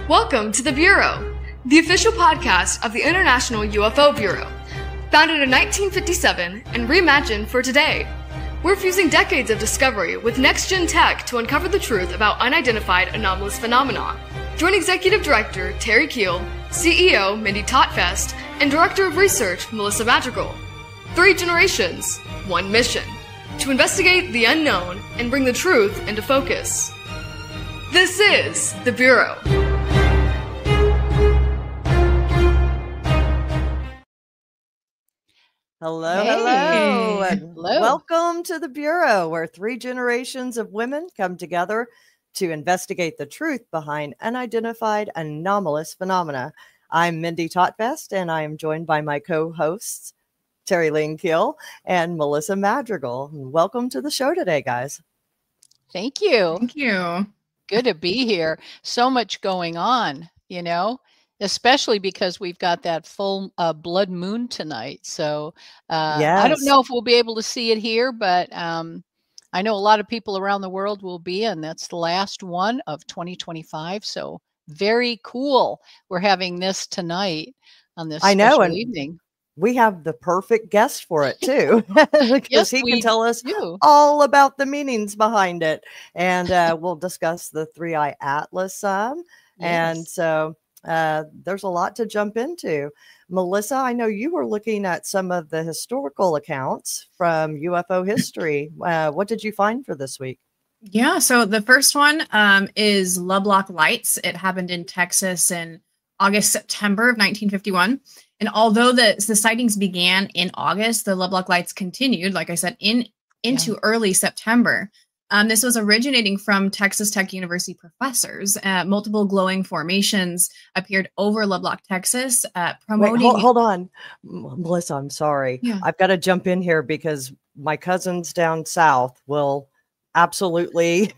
Welcome to The Bureau, the official podcast of the International UFO Bureau. Founded in 1957 and reimagined for today, we're fusing decades of discovery with next-gen tech to uncover the truth about unidentified anomalous phenomena. Join Executive Director Terry Keel, CEO Mindy Totfest, and Director of Research Melissa Madrigal. 3 generations, 1 mission: to investigate the unknown and bring the truth into focus. This is The Bureau. Hello, Hey. hello, and Hello. welcome to the Bureau, where 3 generations of women come together to investigate the truth behind unidentified anomalous phenomena. I'm Mindy Totfest, and I am joined by my co-hosts, Terry Lynn Keel and Melissa Madrigal. Welcome to the show today, guys. Thank you. Thank you. Good to be here. So much going on, especially because we've got that full blood moon tonight. So I don't Yes. know if we'll be able to see it here, but I know a lot of people around the world will be, and that's the last one of 2025. So very cool. We're having this tonight on this I know, special and evening. we have the perfect guest for it too, because Yes, he can we tell us do. all about the meanings behind it. And we'll discuss the 3-eye atlas some. And Yes. so there's a lot to jump into. Melissa, I know you were looking at some of the historical accounts from UFO history. What did you find for this week? Yeah, so the first one is Lovelock Lights. It happened in Texas in August, September of 1951. And although the sightings began in August, the Lovelock Lights continued, like I said, into early September. This was originating from Texas Tech University professors. Multiple glowing formations appeared over Lovelock, Texas, promoting... Wait, hold on. Melissa, I'm sorry. Yeah. I've got to jump in here because my cousins down south will absolutely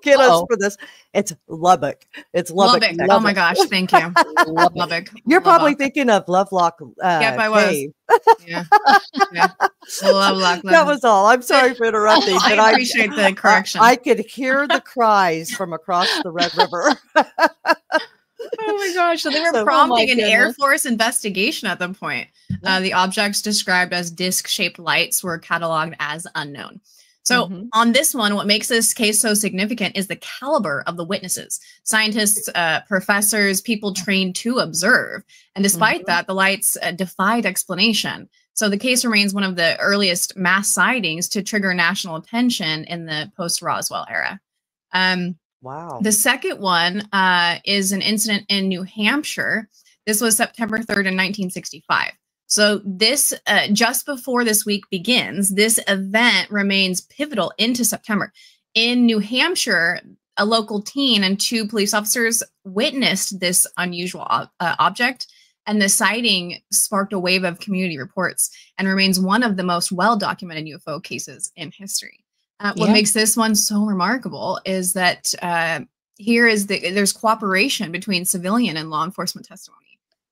get us for this. It's Lubbock. It's Lubbock. Lubbock. Oh my gosh, thank you. Lubbock. You're probably Lubbock. thinking of Lovelock Yep, I was. Cave. Yeah. Yeah. Lovelock. That was all. I'm sorry for interrupting. but I appreciate the correction. I could hear the cries from across the Red River. Oh my gosh. So they were So- prompting Oh my an Air goodness. Force investigation at the point. The objects described as disc-shaped lights were cataloged as unknown. So Mhm. on this one, what makes this case so significant is the caliber of the witnesses. Scientists, professors, people trained to observe. And despite that, the lights defied explanation. So the case remains one of the earliest mass sightings to trigger national attention in the post-Roswell era. Wow. The second one is an incident in New Hampshire. This was September 3rd in 1965. So this, just before this week begins, this event remains pivotal into September. In New Hampshire, a local teen and 2 police officers witnessed this unusual object, and the sighting sparked a wave of community reports and remains one of the most well-documented UFO cases in history. What makes this one so remarkable is that there's cooperation between civilian and law enforcement testimony.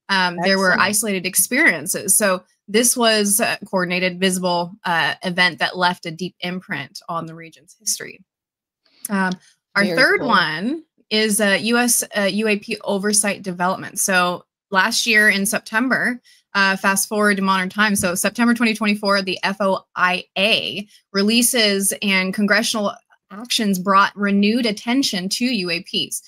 There were Excellent. isolated experiences. So this was a coordinated, visible event that left a deep imprint on the region's history. Our Very third cool. one is U.S. UAP oversight development. So last year in September, fast forward to modern times. So September 2024, the FOIA releases and congressional actions brought renewed attention to UAPs.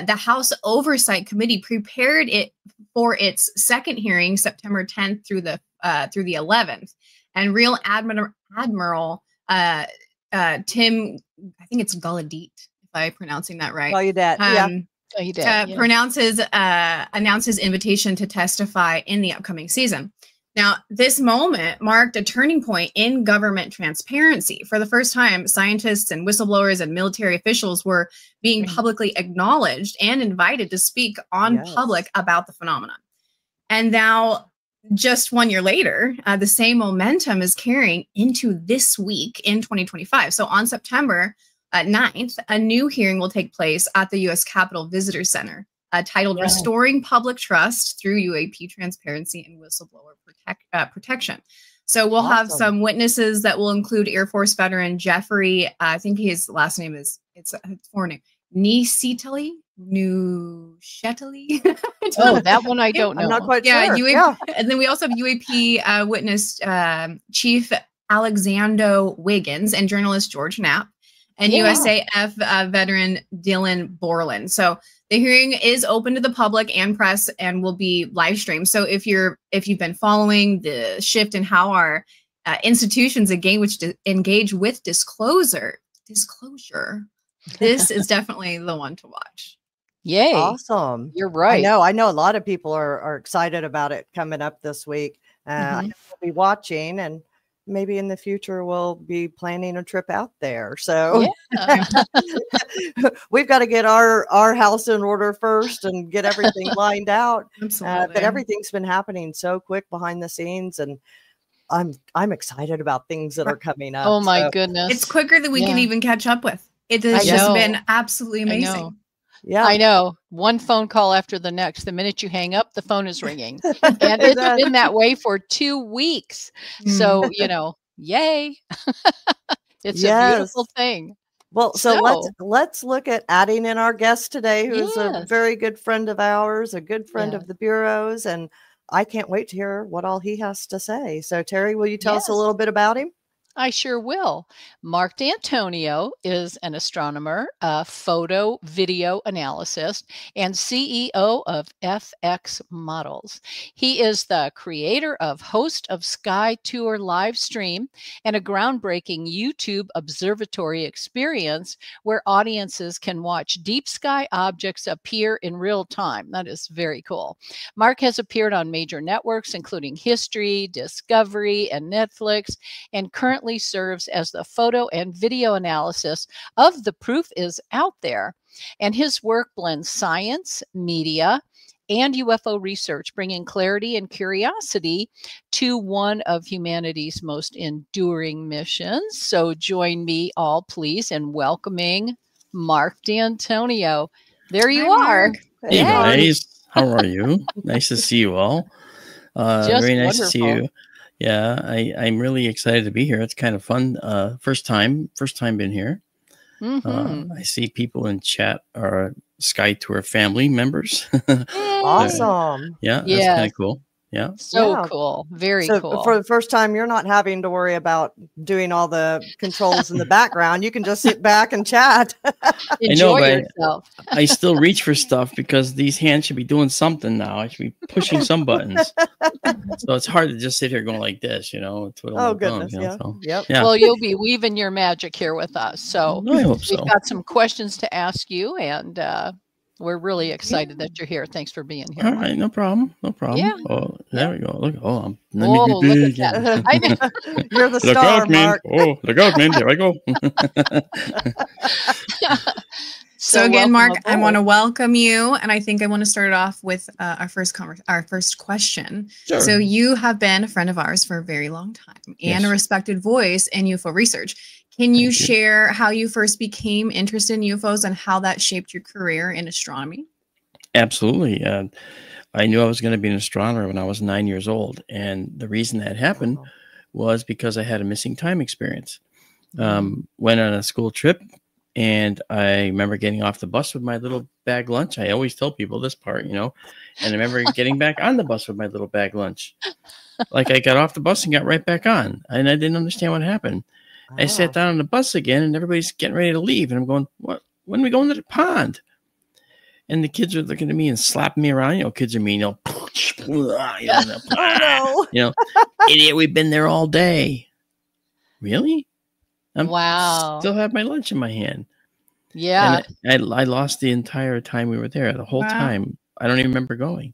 The House Oversight Committee prepared it for its second hearing, September 10th through the 11th, and Real Admiral Tim, I think it's Gallaudet, if I'm pronouncing that right. Tell you that. Yeah. Oh, you did. Yeah. Announces invitation to testify in the upcoming season. Now, this moment marked a turning point in government transparency. For the first time, scientists and whistleblowers and military officials were being publicly acknowledged and invited to speak on public about the phenomenon. And now, just 1 year later, the same momentum is carrying into this week in 2025. So on September 9th, a new hearing will take place at the U.S. Capitol Visitor Center titled Restoring Public Trust Through UAP Transparency and Whistleblower Protection. So we'll have some witnesses that will include Air Force veteran Jeffrey, I think his last name is, it's a foreign name, Nisitali, New Shettley. Oh, that one I don't know. I'm not quite Yeah, sure. UAP, and then we also have UAP witness Chief Alexander Wiggins and journalist George Knapp, and Yeah. USAF veteran Dylan Borland. So the hearing is open to the public and press and will be live streamed. So if you've been following the shift in how our institutions engage with disclosure, this is definitely the one to watch. Yay. Awesome. You're right. I know a lot of people are excited about it coming up this week. I know we'll be watching, and maybe in the future we'll be planning a trip out there. So Yeah. we've got to get our house in order first and get everything lined out. Absolutely. But everything's been happening so quick behind the scenes, and I'm excited about things that are coming up. Oh my So, goodness. It's quicker than we can even catch up with. It has I just know. been absolutely I amazing. know. yeah. I know. One phone call after the next. The minute you hang up, the phone is ringing. And it's been that way for 2 weeks. So, yay. It's a beautiful thing. Well, so let's look at adding in our guest today, who is a very good friend of ours, a good friend of the Bureau's, and I can't wait to hear what all he has to say. So, Terry, will you tell us a little bit about him? I sure will. Marc D'Antonio is an astronomer, a photo video analyst, and CEO of FX Models. He is the creator of host of SkyTour LiveStream and a groundbreaking YouTube observatory experience where audiences can watch deep sky objects appear in real time. That is very cool. Marc has appeared on major networks, including History, Discovery, and Netflix, and currently serves as the photo and video analysis of The Proof Is Out There. And his work blends science, media, and UFO research, bringing clarity and curiosity to one of humanity's most enduring missions. So join me all, please, in welcoming Marc D'Antonio. There you are. Hey guys, how are you? Nice to see you all. Very nice to see you. Yeah, I'm really excited to be here. It's kind of fun. First time been here. I see people in chat are SkyTour family members. Awesome. Yeah, that's kind of cool. Yeah. So cool. Very cool. For the first time, you're not having to worry about doing all the controls in the background. You can just sit back and chat. Enjoy yourself. I still reach for stuff because these hands should be doing something now. I should be pushing some buttons. So it's hard to just sit here going like this, Oh, goodness. Yeah. Well, you'll be weaving your magic here with us. So I hope so. We've got some questions to ask you, and we're really excited that you're here. Thanks for being here. All right, no problem. Yeah. Oh, there we go. Look. Oh, look at that. I know. You're the star, Marc. Oh, look out, man. There I go. So again, Marc, I want to welcome you, and I think I want to start off with our first question. Sure. So you have been a friend of ours for a very long time and a respected voice in UFO research. Can you share how you first became interested in UFOs and how that shaped your career in astronomy? Absolutely. I knew I was going to be an astronomer when I was 9 years old, and the reason that happened was because I had a missing time experience. Went on a school trip. And I remember getting off the bus with my little bag lunch. I always tell people this part, and I remember getting back on the bus with my little bag lunch. Like I got off the bus and got right back on. And I didn't understand what happened. I sat down on the bus again and everybody's getting ready to leave. And I'm going, what? When are we going to the pond? And the kids are looking at me and slapping me around. Kids are mean, idiot, we've been there all day. Really? Wow. Still have my lunch in my hand. Yeah. And I lost the entire time we were there. The whole time. I don't even remember going.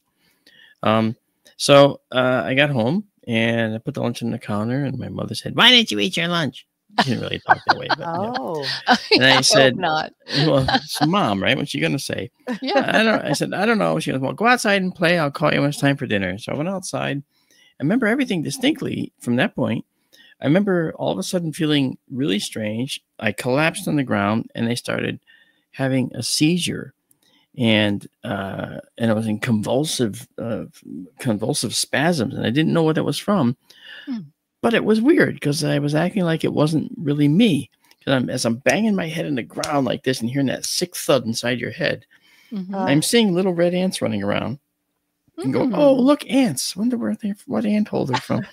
So I got home and I put the lunch on the counter and my mother said, "Why didn't you eat your lunch?" She didn't really talk that way. But, And I said, not. Well, it's mom, right? What's she going to say? Yeah. I said, I don't know. She goes, well, go outside and play. I'll call you when it's time for dinner. So I went outside. I remember everything distinctly from that point. I remember all of a sudden feeling really strange. I collapsed on the ground and I started having a seizure, and I was in convulsive spasms, and I didn't know what that was from. But it was weird because I was acting like it wasn't really me. As I'm banging my head in the ground like this and hearing that sick thud inside your head, I'm seeing little red ants running around. And go, oh, look, ants. Wonder what ant hole they're from.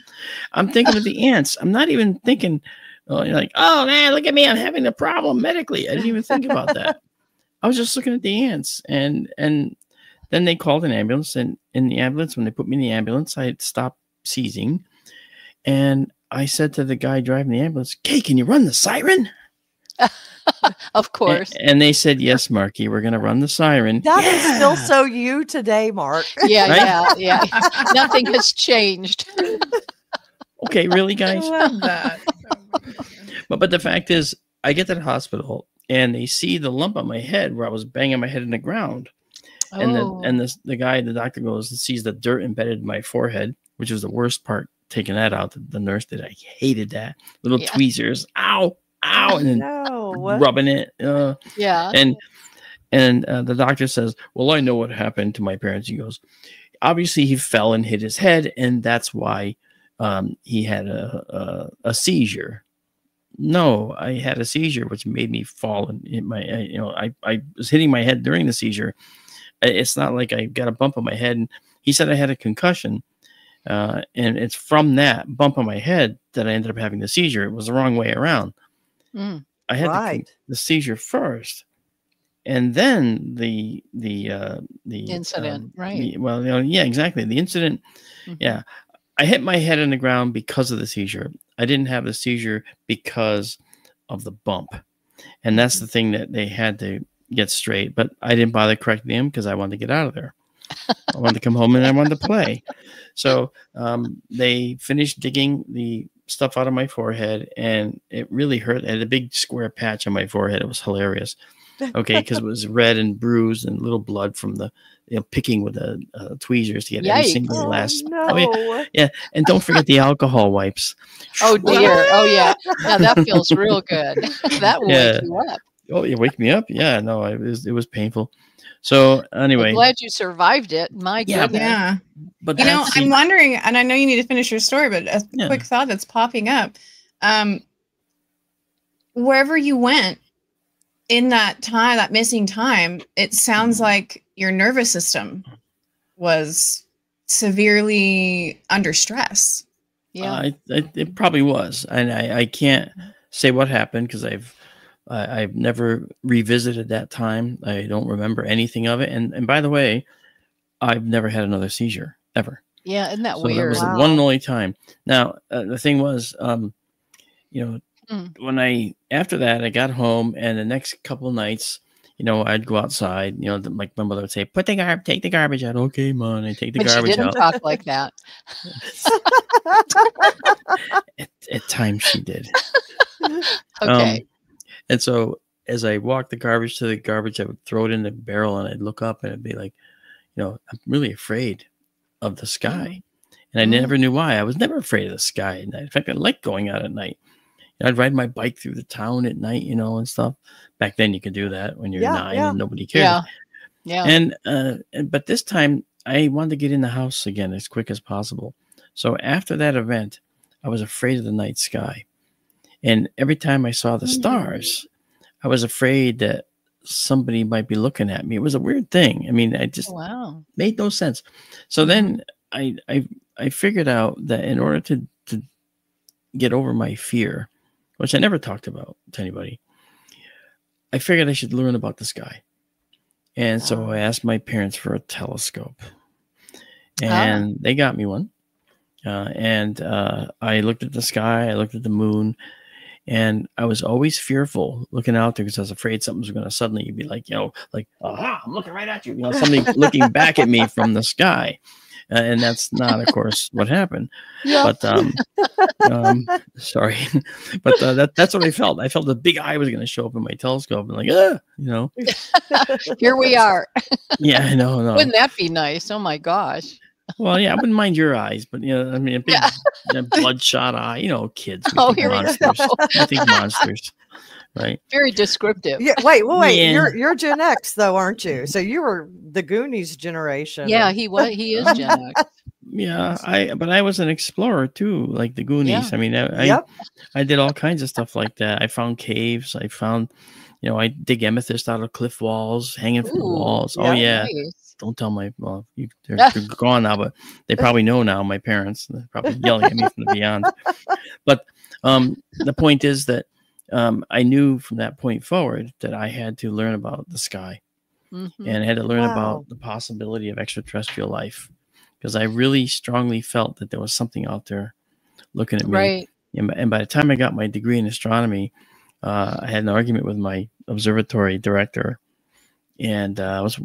I'm thinking of the ants. I'm not even thinking, like, oh, man, look at me. I'm having a problem medically. I didn't even think about that. I was just looking at the ants. And then they called an ambulance. And in the ambulance, when they put me in the ambulance, I had stopped seizing. And I said to the guy driving the ambulance, "Hey, can you run the siren?" Of course. And they said, "Yes, Marky, we're going to run the siren." That is still so you today, Mark. Yeah, Right? yeah. Nothing has changed. Okay, really, guys? I love that. But the fact is, I get to the hospital and they see the lump on my head where I was banging my head in the ground. And the guy, the doctor goes and sees the dirt embedded in my forehead, which was the worst part, taking that out. The nurse did. I hated that. Little tweezers. Ow, ow. And then rubbing it. Yeah. And the doctor says, "Well, I know what happened to my parents." He goes, "Obviously, he fell and hit his head, and that's why he had a seizure." No, I had a seizure, which made me fall and hit my. I was hitting my head during the seizure. It's not like I got a bump on my head. And he said I had a concussion, and it's from that bump on my head that I ended up having the seizure. It was the wrong way around. I had the seizure first, and then the incident, right? Yeah, exactly. The incident. Yeah, I hit my head on the ground because of the seizure. I didn't have the seizure because of the bump, and that's the thing that they had to get straight. But I didn't bother correcting them because I wanted to get out of there. I wanted to come home and I wanted to play. So they finished digging the stuff out of my forehead, and it really hurt. I had a big square patch on my forehead. It was hilarious. Okay, because it was red and bruised and little blood from the picking with the tweezers to get every single last. Yeah, and don't forget the alcohol wipes. Oh dear. Oh yeah. Yeah, that feels real good. That will wake you up. Oh, you wake me up? Yeah, no, it was painful. So anyway, I'm glad you survived it. My goodness. Yeah. But I'm wondering, and I know you need to finish your story, but a quick thought that's popping up. Wherever you went in that time, that missing time, it sounds like your nervous system was severely under stress. Yeah, it probably was, and I can't say what happened because I've never revisited that time. I don't remember anything of it. And by the way, I've never had another seizure ever. Yeah, isn't that weird? That was the one and only time. Now, the thing was, when after that, I got home, and the next couple of nights, I'd go outside, like my mother would say, take the garbage out. Okay, Mom, I take the garbage out. She didn't talk like that. At times she did. Okay. And so as I walked the garbage to the garbage, I would throw it in the barrel, and I'd look up and I'd be like, I'm really afraid of the sky. And I never knew why. I was never afraid of the sky at night. In fact, I liked going out at night. I'd ride my bike through the town at night, and stuff. Back then you could do that when you're 9 and nobody cared. Yeah. And but this time I wanted to get in the house again as quick as possible. So after that event, I was afraid of the night sky. And every time I saw the stars, I was afraid that somebody might be looking at me. It was a weird thing. I mean, I just made no sense. So then I figured out that in order to get over my fear, which I never talked about to anybody, I figured I should learn about the sky. And so I asked my parents for a telescope, and they got me one. And I looked at the sky, I looked at the moon, and I was always fearful looking out there because I was afraid something was going to suddenly be like, aha, I'm looking right at you. Somebody looking back at me from the sky. And that's not, of course, what happened. But sorry, but that's what I felt. I felt the big eye was going to show up in my telescope, and Here we are. Yeah, I know. Wouldn't that be nice? Oh my gosh. Well, yeah, I wouldn't mind your eyes, but I mean, a big bloodshot eye. Kids. Here monsters. we go. I think monsters. Right. Very descriptive. Yeah. Wait. Yeah. You're Gen X though, aren't you? So you were the Goonies generation. Yeah, he is Gen X. Yeah, but I was an explorer too, like the Goonies. Yeah. I mean, I did all kinds of stuff like that. I found caves. I found, I dig amethyst out of cliff walls, hanging from the Ooh, walls. yeah, Oh yeah. nice. Don't tell they're gone now, but they probably know now. My parents, they're probably yelling at me from the beyond. But the point is that I knew from that point forward that I had to learn about the sky, and I had to learn about the possibility of extraterrestrial life, because I really strongly felt that there was something out there looking at me. Right. And by the time I got my degree in astronomy, I had an argument with my observatory director. And I was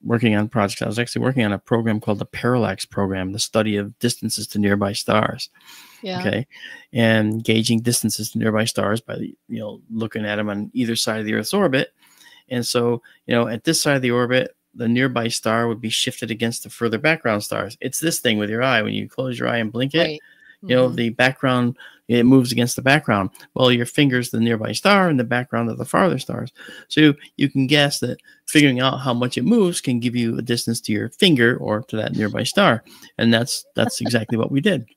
working on projects. I was actually working on a program called the Parallax program, the study of distances to nearby stars. Yeah. Okay, and gauging distances to nearby stars by looking at them on either side of the Earth's orbit. And so at this side of the orbit, the nearby star would be shifted against the further background stars. It's this thing with your eye. When you close your eye and blink it, Right. the background, it moves against the background. Well, your finger's the nearby star and the background of the farther stars. So you can guess that figuring out how much it moves can give you a distance to your finger or to that nearby star. And that's exactly what we did,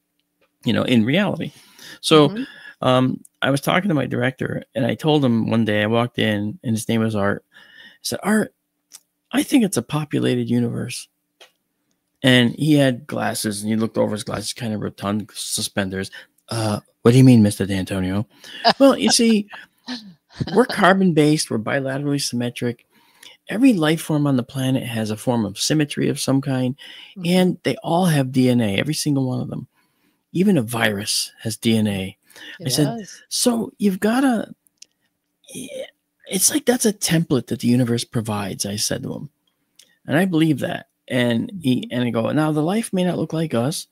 in reality. So I was talking to my director, and I told him one day, I walked in, and his name was Art. I said, Art, I think it's a populated universe. And he had glasses, and he looked over his glasses, kind of rotund suspenders. What do you mean, Mr. D'Antonio? Well, you see, we're carbon-based. We're bilaterally symmetric. Every life form on the planet has a form of symmetry of some kind, and they all have DNA, every single one of them. Even a virus has DNA. I said, so you've got to, it's like that's a template that the universe provides, I said to him. And I believe that. And I go, now the life may not look like us,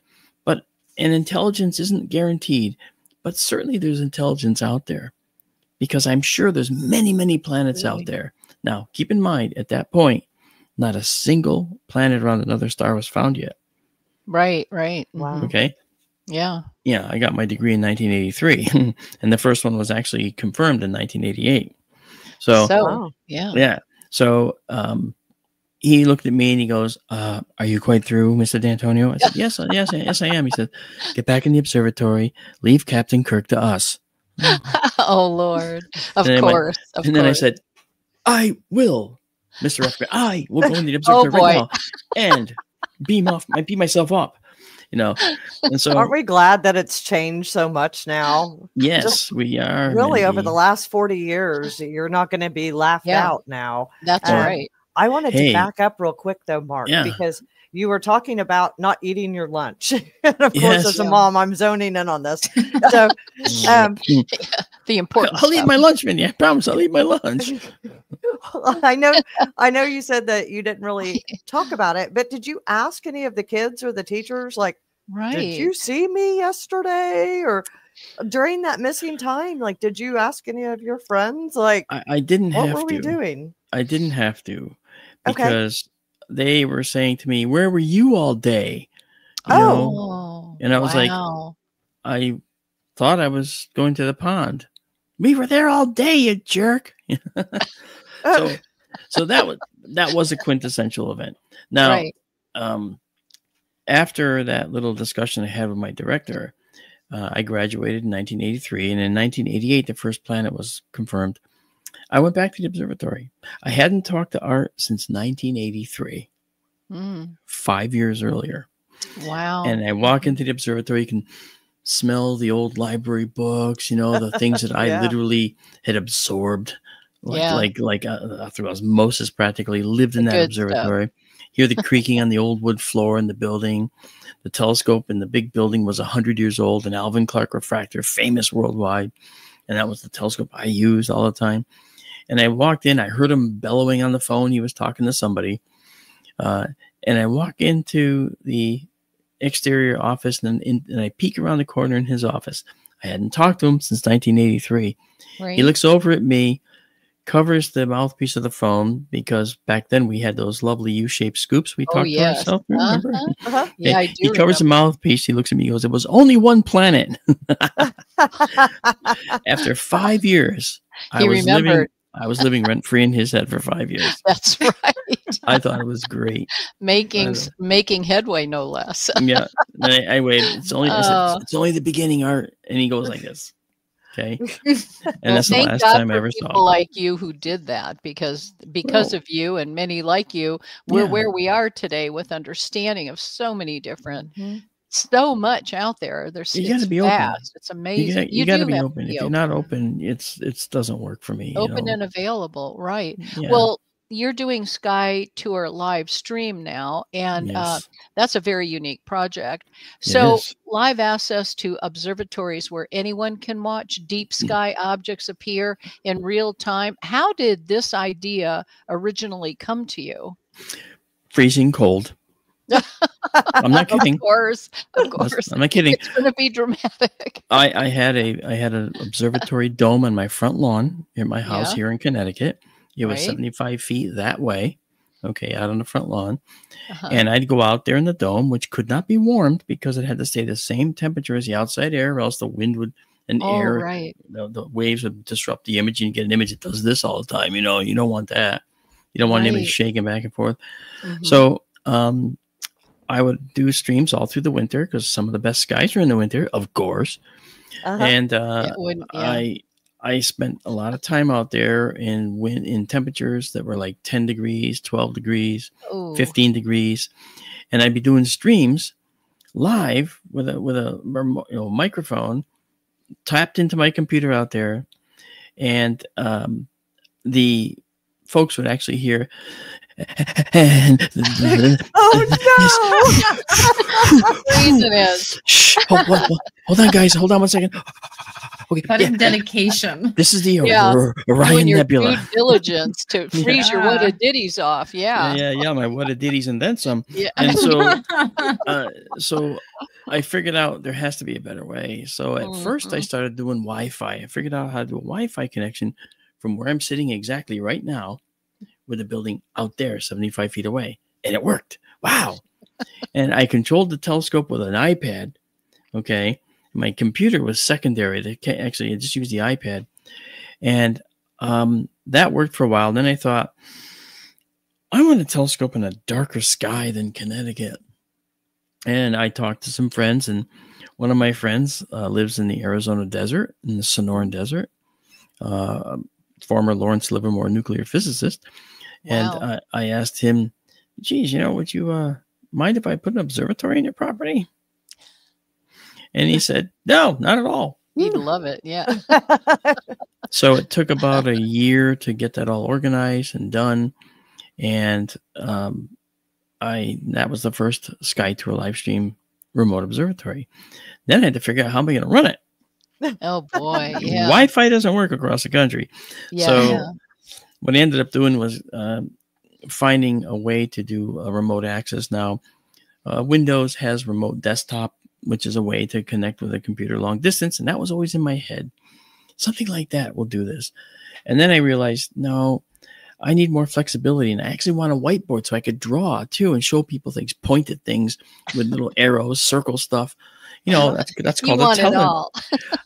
and intelligence isn't guaranteed, but certainly there's intelligence out there, because I'm sure there's many, many planets out there. Now, keep in mind, at that point, not a single planet around another star was found yet. Right. Wow. Okay. Yeah. Yeah, I got my degree in 1983, and the first one was actually confirmed in 1988. So yeah. So he looked at me and he goes, are you quite through, Mr. D'Antonio? I said, yes, I am. He said, get back in the observatory, leave Captain Kirk to us. Oh, Lord. Of course. And then I said, I will, Mr. Ruffman. I will go in the observatory right now and beam myself up. And so aren't we glad that it's changed so much now? Yes, we are. Really, over the last 40 years, you're not going to be laughed out now. That's right. I wanted to back up real quick, though, Mark, because you were talking about not eating your lunch. And of course, as a mom, I'm zoning in on this. So, the important I'll eat my lunch, Minnie. I promise I'll eat my lunch. I know you said that you didn't really talk about it, but did you ask any of the kids or the teachers, like, did you see me yesterday or during that missing time? Like, did you ask any of your friends? Like, I didn't have to. What were we doing? I didn't have to, because they were saying to me, where were you all day? You know? And I was like, I thought I was going to the pond. We were there all day, you jerk. So that was a quintessential event. Now, after that little discussion I had with my director, I graduated in 1983, and in 1988, the first planet was confirmed. I went back to the observatory. I hadn't talked to Art since 1983, 5 years earlier. Wow. And I walk into the observatory, you can smell the old library books, the things that I literally had absorbed, through osmosis, practically lived in that observatory. Hear the creaking on the old wood floor in the building. The telescope in the big building was 100 years old, an Alvin Clark refractor, famous worldwide. And that was the telescope I used all the time. And I walked in, I heard him bellowing on the phone. He was talking to somebody. And I walk into the exterior office, and I peek around the corner in his office. I hadn't talked to him since 1983. He looks over at me, covers the mouthpiece of the phone, because back then we had those lovely U-shaped scoops we talked to ourselves. Remember? Yeah, I do. He covers the mouthpiece. He looks at me. He goes, "It was only one planet." After 5 years, I was living rent free in his head for 5 years. That's right. I thought it was great. Making headway, no less. Yeah. I waited. I said, it's only the beginning, Art. And he goes like this. Okay. And that's the Thank last God time I for ever people saw it. like you who did that, because Well, of you and many like you, we're yeah. where we are today with understanding of so many different, Mhm. so much out there. There's You got to it's be open. vast. It's amazing. You You got to do be have open. to If be you're open. not open, it doesn't work for me, you Open know. and available, right? Yeah. Well, you're doing SkyTour LiveStream now, and Yes. that's a very unique project. It So, is. live access to observatories where anyone can watch deep sky objects appear in real time. How did this idea originally come to you? Freezing cold. I'm not Of kidding. course, of course. I'm not kidding. It's going to be dramatic. I had an observatory dome on my front lawn at my house Yeah, here in Connecticut. It was right. 75 feet that way. Okay, out on the front lawn. Uh-huh. And I'd go out there in the dome, which could not be warmed because it had to stay the same temperature as the outside air, or else the wind would and Oh, air, right. the waves would disrupt the image, and you get an image that does this all the time. You know, you don't want that. You don't want an image Right. shaking back and forth. Mhm. So I would do streams all through the winter because some of the best skies are in the winter, of course. Uh-huh. And It would, yeah. I spent a lot of time out there in temperatures that were like 10 degrees, 12 degrees, Oh, 15 degrees. And I'd be doing streams live with a microphone tapped into my computer out there. And the folks would actually hear. Oh no! reason is Shh, hold on, guys. Hold on 1 second. Okay, That is dedication. this is the Yeah. Orion doing your Nebula. due diligence to freeze your Yeah. what a ditties off. Yeah. Yeah, my what a ditties and then some. Yeah. And so I figured out there has to be a better way. So at first I Mhm. started doing Wi-Fi. I figured out how to do a Wi-Fi connection from where I'm sitting exactly right now with the building out there 75 feet away. And it worked. Wow. And I controlled the telescope with an iPad. Okay. My computer was secondary. Actually, I just used the iPad. And that worked for a while. Then I thought, I want a telescope in a darker sky than Connecticut. And I talked to some friends, and one of my friends lives in the Arizona desert, in the Sonoran Desert, former Lawrence Livermore nuclear physicist. Wow. And I asked him, geez, would you mind if I put an observatory in your property? And he said, no, not at all. You'd love it. Yeah. So it took about a year to get that all organized and done. And that was the first SkyTour LiveStream remote observatory. Then I had to figure out how am I going to run it. Oh boy. Yeah. Wi-Fi doesn't work across the country. Yeah. So yeah. what I ended up doing was finding a way to do a remote access. Now, Windows has remote desktop, which is a way to connect with a computer long distance. And that was always in my head. Something like that will do this. And then I realized, no, I need more flexibility. And I actually want a whiteboard so I could draw too and show people things, point at things with little arrows, circle stuff. That's You called want a it all.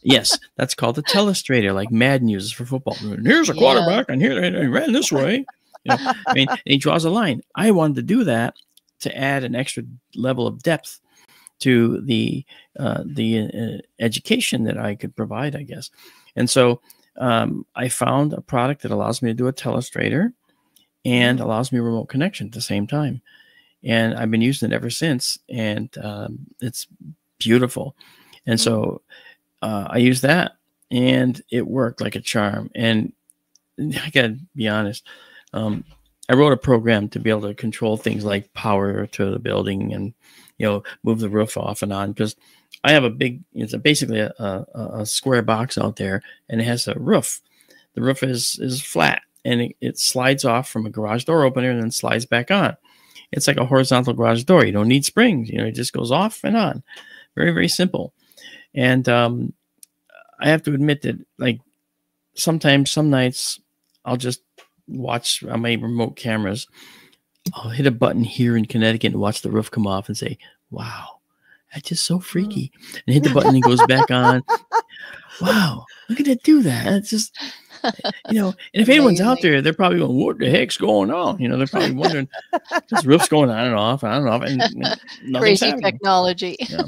Yes, that's called a telestrator, like Madden uses for football. And here's a quarterback, and here they ran this way. And he draws a line. I wanted to do that to add an extra level of depth to the education that I could provide, I guess. And so I found a product that allows me to do a telestrator and allows me a remote connection at the same time. And I've been using it ever since, and it's beautiful. And so I used that, and it worked like a charm. And I gotta be honest, I wrote a program to be able to control things like power to the building and move the roof off and on, because I have it's basically a square box out there, and it has a roof. The roof is flat, and it slides off from a garage door opener and then slides back on. It's like a horizontal garage door. You don't need springs. It just goes off and on. Very, very simple. And I have to admit that, like, sometimes, some nights, I'll just watch on my remote cameras. I'll hit a button here in Connecticut and watch the roof come off and say, wow, that's just so freaky. And hit the button and it goes back on. Wow, look at it do that. It's just, and if anyone's out there, they're probably going, what the heck's going on? They're probably wondering, this roof's going on and off, and nothing's Crazy happening. technology. Yeah.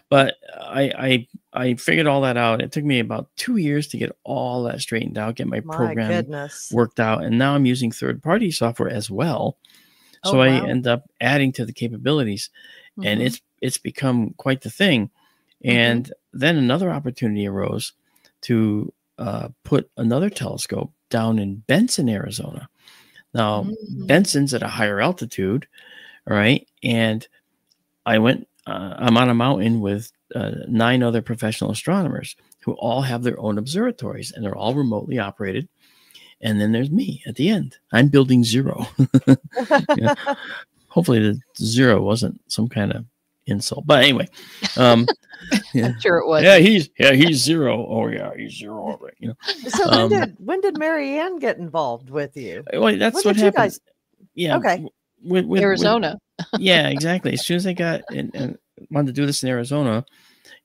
But I I figured all that out. It took me about 2 years to get all that straightened out, get my programming goodness. worked out. And now I'm using third-party software as well. So I end up adding to the capabilities, and it's become quite the thing. And then another opportunity arose to put another telescope down in Benson, Arizona. Now, Benson's at a higher altitude, all right? And I went, I'm on a mountain with 9 other professional astronomers who all have their own observatories, and they're all remotely operated. And then there's me at the end. I'm building 0. Yeah. Hopefully the 0 wasn't some kind of insult. But anyway, I'm sure it was. Yeah, he's 0. Oh yeah, he's 0. You know. So when did Mary Ann get involved with you? Well, that's what happened. Yeah. Okay. With Arizona. Yeah, exactly. As soon as I got and wanted to do this in Arizona,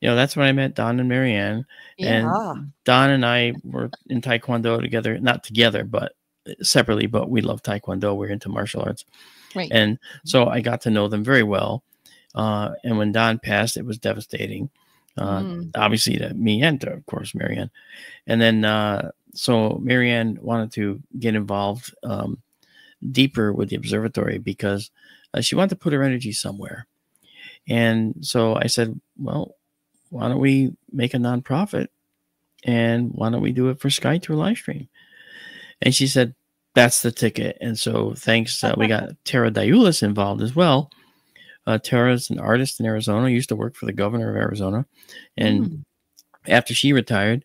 you know, that's when I met Don and Mary Ann. Yeah. And Don and I were in Taekwondo together, not together, but separately, but we love Taekwondo. We're into martial arts. Right. And so I got to know them very well. And when Don passed, it was devastating. Obviously to me and to, of course, Mary Ann. And then, so Mary Ann wanted to get involved deeper with the observatory because she wanted to put her energy somewhere. And so I said, well, why don't we make a nonprofit and why don't we do it for SkyTour LiveStream? And she said, that's the ticket. And so thanks, we got Tara Diulis involved as well. Tara's an artist in Arizona, used to work for the governor of Arizona. And after she retired,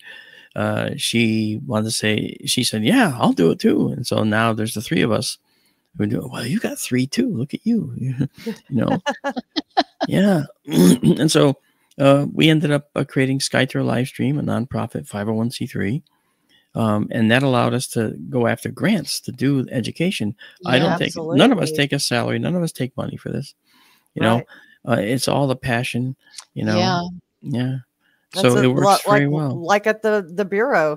she said, yeah, I'll do it too. And so now there's the 3 of us who do it. Well, you got 3 too. Look at you. You know, yeah. And so we ended up creating SkyTour LiveStream, a nonprofit 501c3. And that allowed us to go after grants to do education. Yeah, None of us take a salary. None of us take money for this. You know, it's all the passion, you know. Yeah. So it works very well. Like at the Bureau,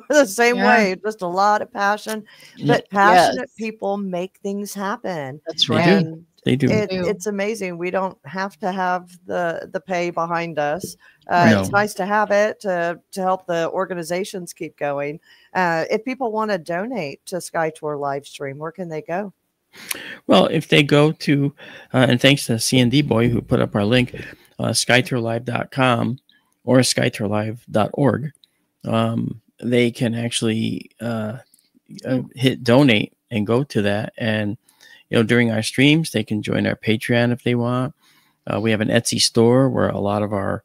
the same way, just a lot of passion, but passionate people make things happen. That's right. They do. It's amazing. We don't have to have the pay behind us. It's nice to have it to help the organizations keep going. If people want to donate to SkyTour LiveStream, where can they go? Well, if they go to, and thanks to CND Boy who put up our link, SkyTourLive.com or SkyTourLive.org, they can actually hit donate and go to that. And, you know, during our streams, they can join our Patreon if they want. We have an Etsy store where a lot of our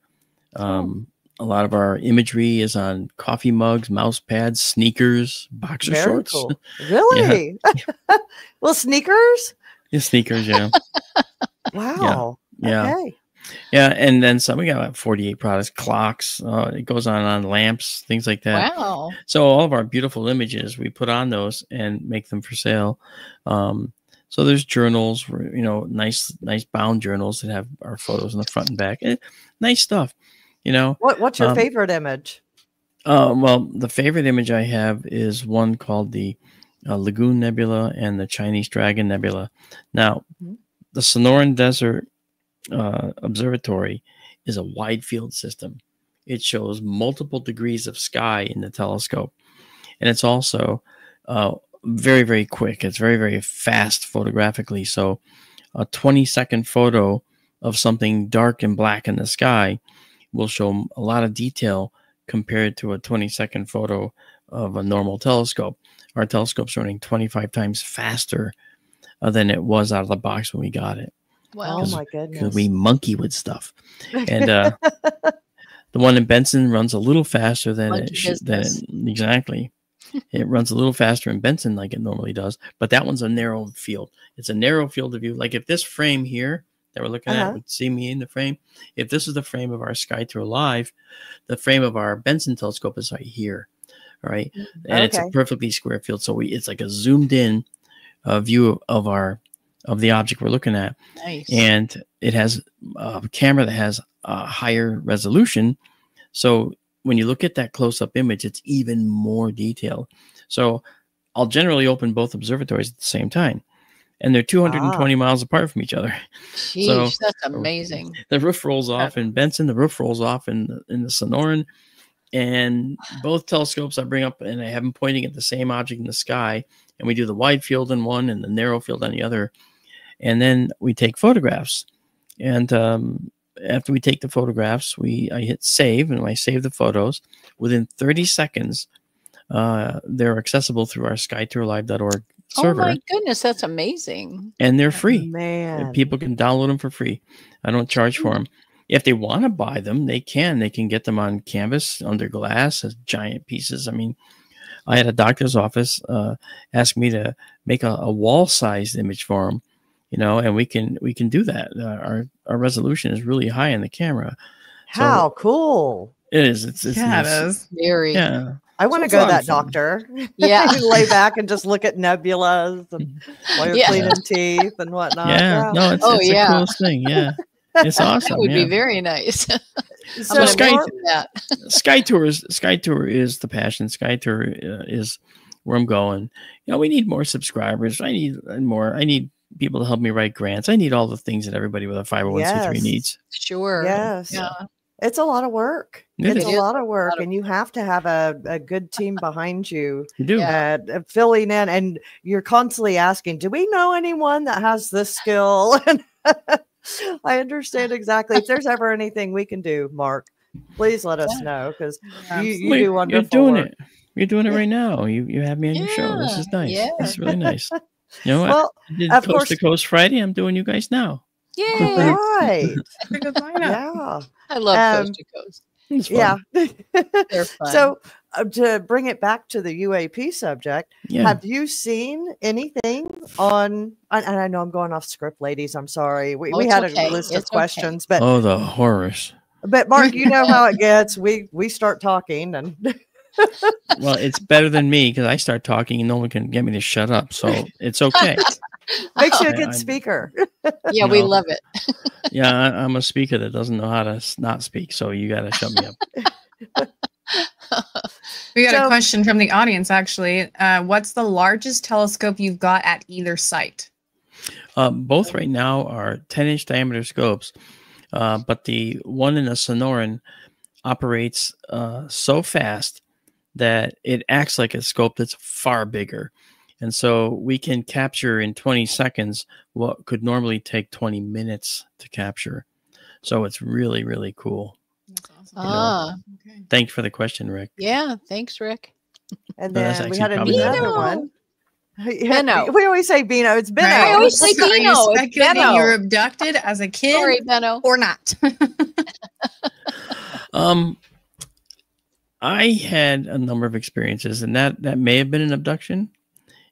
imagery is on coffee mugs, mouse pads, sneakers, boxer shorts. Cool. Really? Yeah. Well, sneakers? Yeah, sneakers, yeah. Wow. Yeah. Okay. Yeah, and then some, we got about 48 products, clocks, it goes on lamps, things like that. Wow. So all of our beautiful images, we put on those and make them for sale. So there's journals, you know, nice bound journals that have our photos in the front and back. Nice stuff, you know. What's your favorite image? Well, the favorite image I have is one called the Lagoon Nebula and the Chinese Dragon Nebula. Now, the Sonoran Desert Observatory is a wide field system. It shows multiple degrees of sky in the telescope. And it's also very, very quick. It's very, very fast photographically. So a 20-second photo of something dark and black in the sky will show a lot of detail compared to a 20-second photo of a normal telescope. Our telescope's running 25 times faster than it was out of the box when we got it. Wow. Oh my goodness. Because we monkey with stuff. And the one in Benson runs a little faster than exactly. It runs a little faster in Benson like it normally does, but that one's a narrow field. It's a narrow field of view. Like if this frame here that we're looking at would see me in the frame, if this is the frame of our SkyTour Live, the frame of our Benson telescope is right here. All right. And it's a perfectly square field. So it's like a zoomed in view of the object we're looking at. Nice. And it has a camera that has a higher resolution. So when you look at that close-up image, it's even more detailed. So I'll generally open both observatories at the same time. and they're 220 miles apart from each other. Sheesh, that's amazing. The roof rolls off in Benson, the roof rolls off in the Sonoran, and both telescopes I bring up, and I have them pointing at the same object in the sky, and we do the wide field on one and the narrow field on the other, and then we take photographs. And after we take the photographs, I hit save, and when I save the photos, within 30 seconds, they're accessible through our SkyTourLive.org server. Oh my goodness, that's amazing. And they're free. Man. People can download them for free. I don't charge for them. If they want to buy them, they can. They can get them on canvas, under glass, as giant pieces. I mean, I had a doctor's office ask me to make a wall-sized image for them, you know, and we can do that. Our resolution is really high in the camera. How cool. It is. It's It is. Very. Yeah. I want to So go it's that fun. doctor. Yeah. You lay back and just look at nebulas and while you're Yeah. cleaning teeth and whatnot. Yeah. No, it's Oh, the yeah. coolest thing. Yeah. It's awesome. That would yeah. be very nice. So I'm gonna Sky- mention that. SkyTour is the passion. SkyTour is where I'm going. You know, we need more subscribers. I need more. I need people to help me write grants. I need all the things that everybody with a 501c3 Yes. needs. Sure. yes, Yeah. it's a lot of work. It It's is. a lot of work, of- and you have to have a good team behind you. You do. Yeah. Filling in, and you're constantly asking, do we know anyone that has this skill? And I understand exactly. If there's ever anything we can do, Mark, please let us know, because you Wait, do wonderful You're doing work. it. You're doing it right now. You have me on your show. This Yeah, is nice. yeah. This is really nice. You know what? Well, I did of Coast course- to Coast Friday. I'm doing you guys now. Yay. right. That's a good lineup. Yeah. I love Um, Coast to Coast. It's fun. Yeah. They're fun. So to bring it back to the UAP subject, Yeah. have you seen anything on, and I know I'm going off script, ladies, I'm sorry. We it's had okay. a list of It's okay. questions, but Oh, the horrors. Mark, you know how it gets. We start talking, and Well, it's better than me because I start talking and no one can get me to shut up. So it's okay. makes you a I- good I'm- speaker. yeah, you we know. love it. Yeah, I'm a speaker that doesn't know how to not speak. So you got to shut me up. We got So- a question from the audience, actually. What's the largest telescope you've got at either site? Both right now are 10-inch diameter scopes, but the one in the Sonoran operates so fast that it acts like a scope that's far bigger. And so we can capture in 20 seconds what could normally take 20 minutes to capture. So it's really, really cool. That's awesome. Ah, Okay. Thanks for the question, Rick. yeah. Thanks, Rick. And No, that's then we actually had probably another Bino. one. Bino. We always say Bino. It's Bino. I always say Are you Bino. It's speculating Beno. you were abducted as a kid Sorry, Benno. or not? I had a number of experiences, and that may have been an abduction.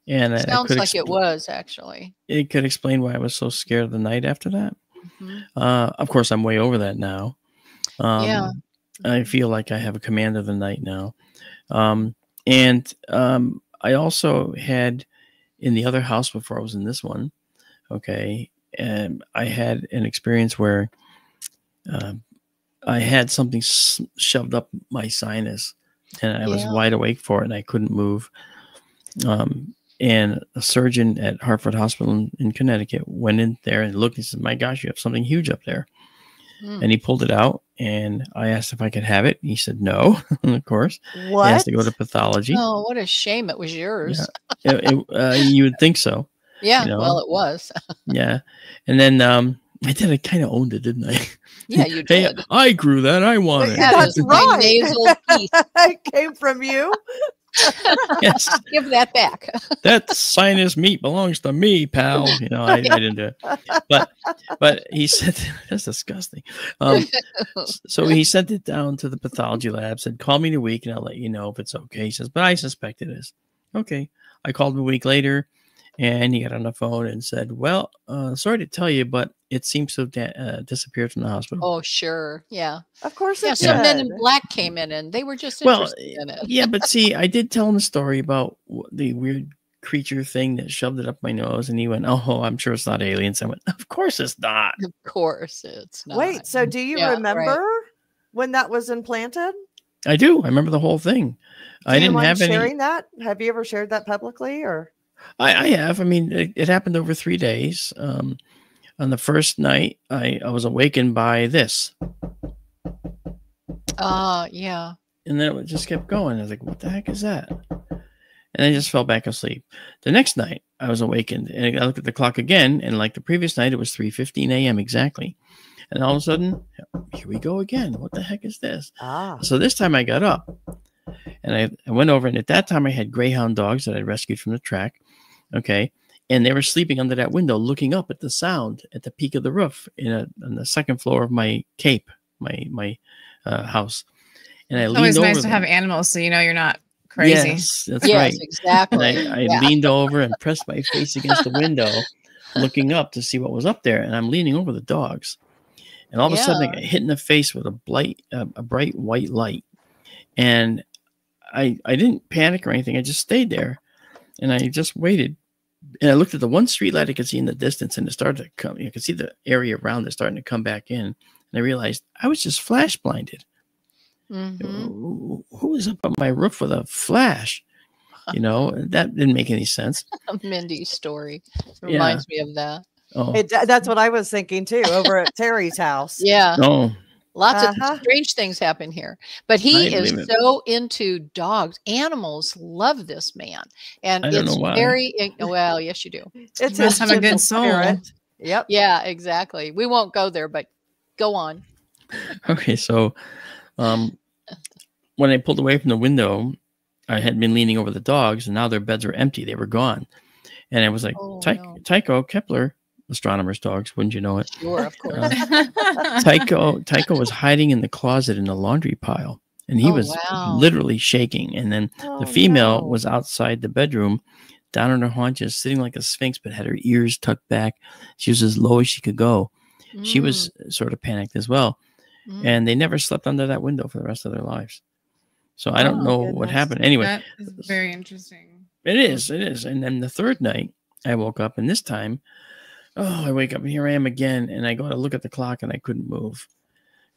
And it Sounds could like it was actually. It could explain why I was so scared of the night after that. Mhm. Of course, I'm way over that now. Yeah. I feel like I have a command of the night now. I also had in the other house before I was in this one. Okay. And I had an experience where I had something shoved up my sinus and I was Yeah. wide awake for it and I couldn't move. And a surgeon at Hartford Hospital in Connecticut went in there and looked and said, "My gosh, you have something huge up there." Hmm. And he pulled it out and I asked if I could have it. He said no, of course. What? He has to go to pathology. Oh, what a shame! It was yours. You would think so. Yeah. You know. Well, it was. Yeah. And then I did. I kind of owned it, didn't I? Yeah, you Hey, did. I grew that. I want it. That That's is my right. nasal piece. It came from you. Yes. Give that back. That sinus meat belongs to me, pal. You know, I didn't do it. But he said, that's disgusting. So he sent it down to the pathology lab, said, call me in a week and I'll let you know if it's okay. He says, but I suspect it is. Okay. I called him a week later and he got on the phone and said, well, sorry to tell you, but it seems to have disappeared from the hospital. Oh, sure. Yeah. Of course Yeah. it Some men in did. black came in and they were just Well, interested in it. yeah, but see, I did tell him a story about the weird creature thing that shoved it up my nose, and he went, "Oh, I'm sure it's not aliens." I went, "Of course it's not." Of course, it's not. Wait, so do you Yeah, remember when that was implanted? I do. I remember the whole thing. Do I you didn't mind have any. sharing that? Have you ever shared that publicly or? I have. I mean, it happened over 3 days. On the first night, I was awakened by this. Yeah. And then it just kept going. I was like, what the heck is that? And I just fell back asleep. The next night, I was awakened. And I looked at the clock again. And like the previous night, it was 3:15 a.m. exactly. And all of a sudden, here we go again. What the heck is this? So this time I got up. And I went over. And at that time, I had greyhound dogs that I rescued from the track. Okay. And they were sleeping under that window, looking up at the sound at the peak of the roof on the second floor of my cape, my house. And I It's leaned always over nice to them. have animals so you know you're not crazy. Yes, that's Yes, right. exactly. And I Yeah. leaned over and pressed my face against the window, looking up to see what was up there. And I'm leaning over the dogs. And all of a sudden, I got hit in the face with a bright white light. And I didn't panic or anything. I just stayed there. And I just waited. And I looked at the one street light I could see in the distance, and it started to come. You could see the area around it starting to come back in. And I realized I was just flash blinded. Who was up on my roof with a flash? You know, that didn't make any sense. Mindy's story reminds me of that. Oh. That's what I was thinking too, over at Terry's house. Yeah. Oh. Lots of strange things happen here. But he is so into dogs. Animals love this man. And it's very, well, yes, you do. It must have a good soul. Spirit. Yep. Yeah, exactly. We won't go there, but go on. Okay, so when I pulled away from the window, I had been leaning over the dogs, and now their beds were empty. They were gone. And I was like, Tycho, Kepler, astronomers' dogs, wouldn't you know it? Sure, of course. Tycho was hiding in the closet in the laundry pile, and he was literally shaking. And then the female was outside the bedroom, down on her haunches, sitting like a sphinx, but had her ears tucked back. She was as low as she could go. She was sort of panicked as well. And they never slept under that window for the rest of their lives. So I don't know what happened. Anyway, that is very interesting. It is. And then the third night, I woke up, and this time, I wake up, and here I am again, and I go to look at the clock, and I couldn't move.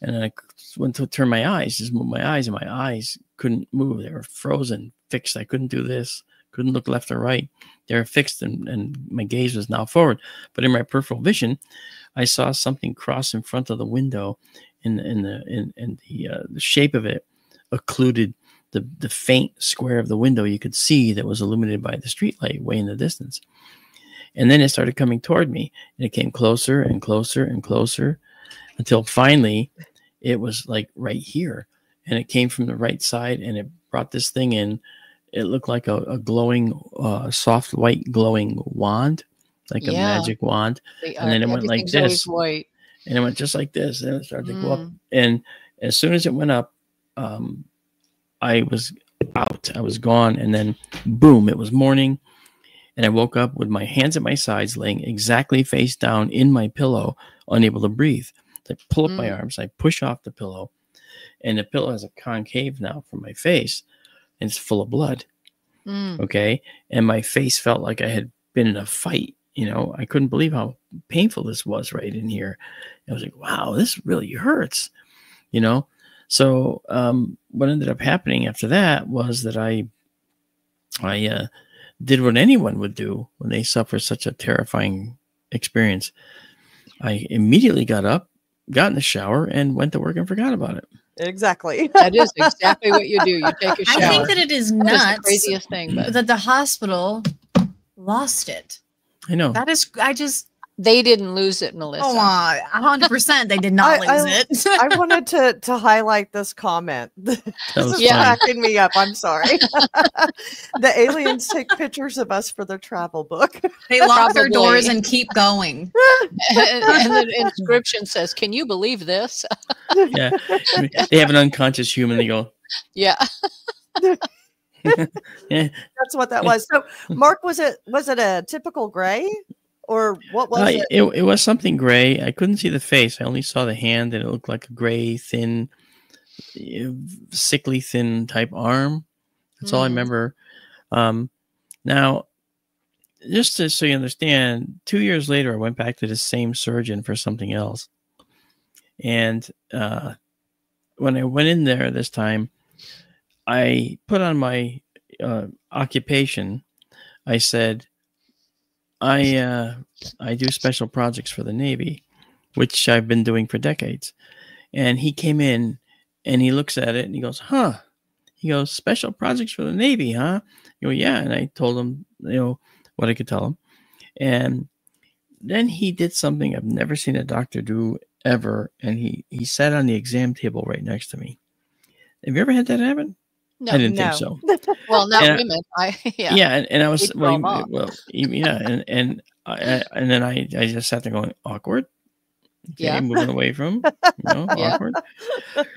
And then I went to turn my eyes, just move my eyes, and my eyes couldn't move. They were frozen, fixed. I couldn't do this, couldn't look left or right. They were fixed, and my gaze was now forward. But in my peripheral vision, I saw something cross in front of the window, and the shape of it occluded the faint square of the window you could see that was illuminated by the street light way in the distance. And then it started coming toward me, and it came closer and closer and closer until finally it was like right here. And it came from the right side, and it brought this thing in. It looked like a glowing, soft white glowing wand, like a magic wand. And then it went like this. White. And it went just like this. And it started to go up. And as soon as it went up, I was out. I was gone. And then boom, it was morning. And I woke up with my hands at my sides, laying exactly face down in my pillow, unable to breathe. So I pull up my arms, I push off the pillow, and the pillow has a concave now from my face, and it's full of blood. Okay. And my face felt like I had been in a fight. You know, I couldn't believe how painful this was right in here. I was like, wow, this really hurts, you know? So what ended up happening after that was that I did what anyone would do when they suffer such a terrifying experience. I immediately got up, got in the shower, and went to work and forgot about it. Exactly. That is exactly what you do. You take a shower. I think that it is nuts. That is the craziest thing. But that the hospital lost it. I know. That is, they didn't lose it, Melissa. Oh, 100% they did not lose it. I wanted to highlight this comment. This is cracking me up. I'm sorry. The aliens take pictures of us for their travel book. They lock their doors and keep going. And the inscription says, "Can you believe this?" Yeah. They have an unconscious human. They go, yeah. That's what that was. So, Mark, was it a typical gray? Or what was it? It was something gray. I couldn't see the face. I only saw the hand, and it looked like a gray, thin, sickly thin type arm. That's all I remember. Now, just so you understand, 2 years later, I went back to the same surgeon for something else. And when I went in there this time, I put on my occupation. I said, I do special projects for the Navy, which I've been doing for decades. And he came in and he looks at it and he goes, huh? He goes, special projects for the Navy, huh? You go, yeah. And I told him, what I could tell him. And then he did something I've never seen a doctor do ever. And he sat on the exam table right next to me. Have you ever had that happen? No, I didn't think so. Well, not women. Yeah, and I was yeah, and then I just sat there going, awkward. Okay, Yeah. moving away from Yeah. awkward.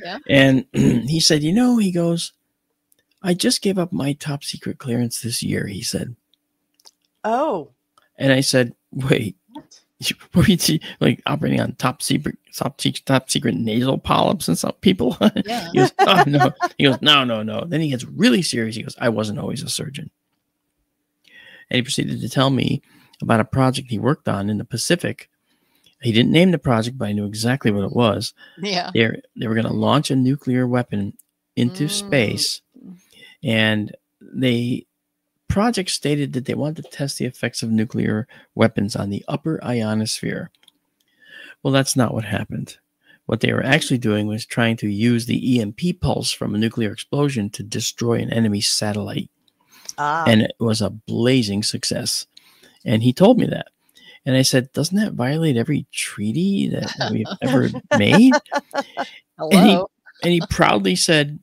Yeah. And he said, he goes, I just gave up my top secret clearance this year, he said. Oh. And I said, wait, were you like operating on top secret nasal polyps and some people? Yeah. He goes, oh, no. He goes, no. Then he gets really serious. He goes, I wasn't always a surgeon. And he proceeded to tell me about a project he worked on in the Pacific. He didn't name the project, but I knew exactly what it was. Yeah. They were going to launch a nuclear weapon into space, and the project stated that they wanted to test the effects of nuclear weapons on the upper ionosphere. Well, that's not what happened. What they were actually doing was trying to use the EMP pulse from a nuclear explosion to destroy an enemy satellite. And it was a blazing success. And he told me that. And I said, doesn't that violate every treaty that we've ever made? Hello. And he proudly said,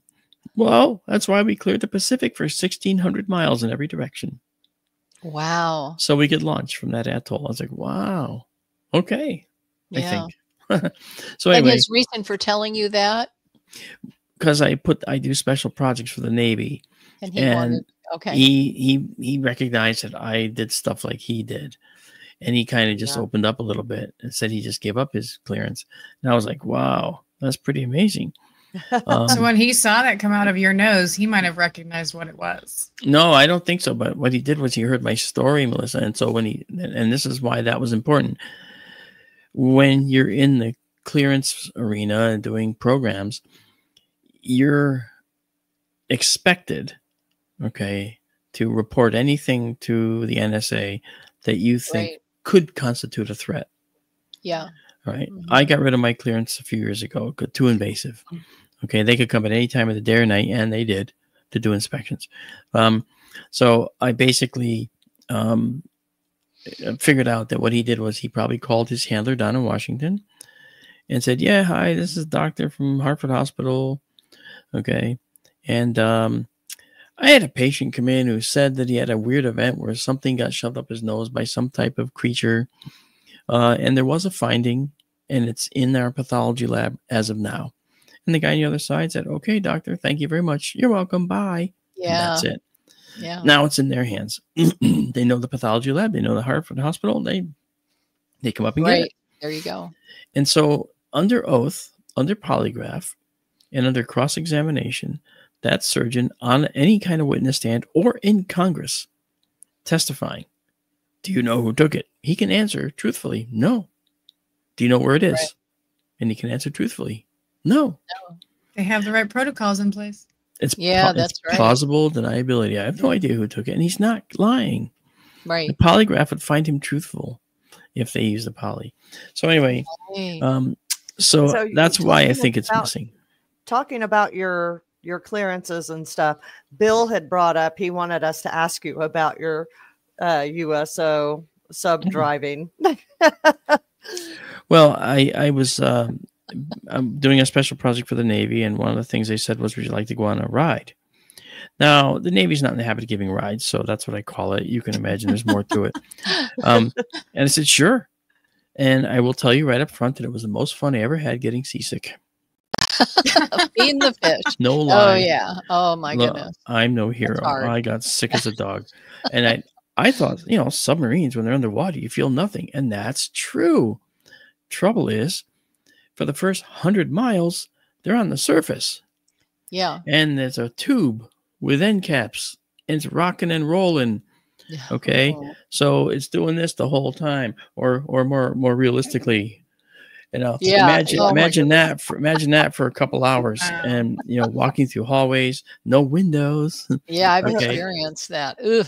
well, that's why we cleared the Pacific for 1,600 miles in every direction. Wow. So we could launch from that atoll. I was like, wow. Okay. Yeah. I think. So anyway. And his reason for telling you that? Because I do special projects for the Navy. And he wanted, okay. He recognized that I did stuff like he did. And he kind of just opened up a little bit and said he just gave up his clearance. And I was like, wow, that's pretty amazing. So when he saw that come out of your nose, he might have recognized what it was. No, I don't think so. But what he did was he heard my story, Melissa. And so and this is why that was important. When you're in the clearance arena and doing programs, you're expected, to report anything to the NSA that you think could constitute a threat. Yeah. Right. I got rid of my clearance a few years ago. Too invasive. Okay. They could come at any time of the day or night, and they did, to do inspections. So I basically figured out that what he did was he probably called his handler down in Washington and said, yeah, hi, this is a doctor from Hartford Hospital. Okay. And I had a patient come in who said that he had a weird event where something got shoved up his nose by some type of creature. And there was a finding, and it's in our pathology lab as of now. And the guy on the other side said, okay, doctor, thank you very much. You're welcome. Bye. Yeah. And that's it. Yeah. Now it's in their hands. They know the pathology lab. They know the Hartford Hospital. They come up and get it. There you go. And so under oath, under polygraph, and under cross-examination, that surgeon on any kind of witness stand or in Congress testifying, do you know who took it? He can answer truthfully, no. Do you know where it is? Right. And he can answer truthfully, no. They have the right protocols in place. It's that's right. Plausible deniability. I have no idea who took it, and he's not lying. Right. The polygraph would find him truthful if they use the poly. So anyway, so that's why I think it's missing. Talking about your clearances and stuff, Bill had brought up, he wanted us to ask you about your USO sub driving. Well, I was I'm doing a special project for the Navy, and one of the things they said was, would you like to go on a ride? Now, the Navy's not in the habit of giving rides, so that's what I call it. You can imagine there's more to it. And I said, sure. And I will tell you right up front that it was the most fun I ever had getting seasick. Feeding the fish. No lie. Oh, yeah. Oh, my goodness. I'm no hero. I got sick as a dog. And I thought, submarines, when they're underwater, you feel nothing. And that's true. Trouble is, for the first 100 miles, they're on the surface. Yeah. And there's a tube with end caps. And it's rocking and rolling. Okay. Oh. So it's doing this the whole time. Or more realistically, imagine that for a couple hours, and walking through hallways, no windows. Yeah, I've experienced that. Ugh.